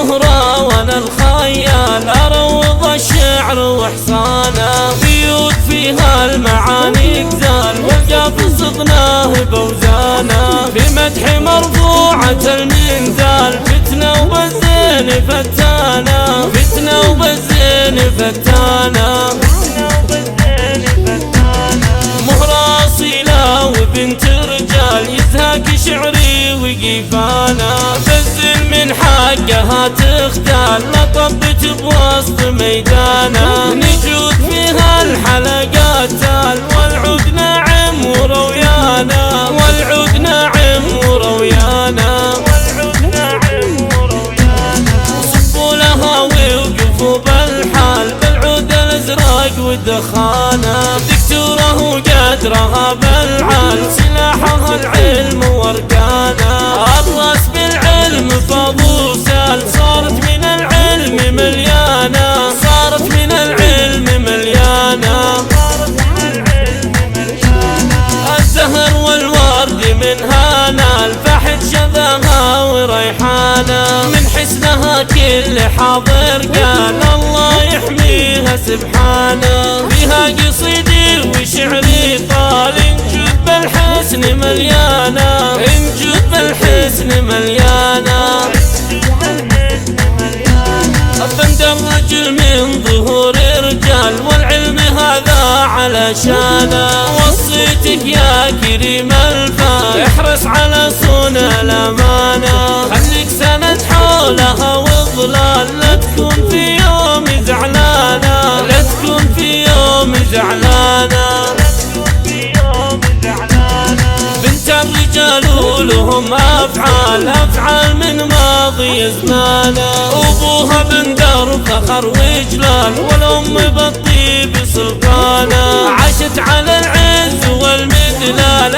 الزهرة وانا الخيال اروض الشعر واحسانه، بيوت فيها المعاني غزال والقاف صدناه بوزانه، في مدح مرفوعة المنزال فتنة وبالزين فتانه، فتنة وبالزين فتانه، مهرة أصيلة وبنت رجال يزهق شعري وقيفانا، بزل من حقها تختال لطبت بوسط ميدانا، نجود فيها الحلقات تال والعود ناعم ورويانا، والعود ناعم ورويانا، صفوا لها ووقفوا بالحال بالعود الازرق والدخانه، دكتوره وقدرها بالعال سلاحها العلم واركانه، اطلس بالعلم فاض وسال صارت من العلم مليانه، صارت من العلم مليانه، الزهر والورد منها نال فحت شذاها وريحانه، من حسنها كل حاضر قال الله يحميها سبحانه، فيها قصيدي وشعري طال انجود بالحسن مليانه، انجود بالحسن مليانه، بند الرجل من ظهور رجال والعلم هذا علشانه، وصيتك يا كريم الفال احرص على صون الامانه، خليك سند حولها وظلال لا تكون في يوم زعلانه، لا تكون في يوم زعلانه، بنت الرجال ولهم افعال افعال من ماضي زمانه، ابوها بن درب فخر وجلال والام بالطيب سلطانه، عاشت على العز والمدلال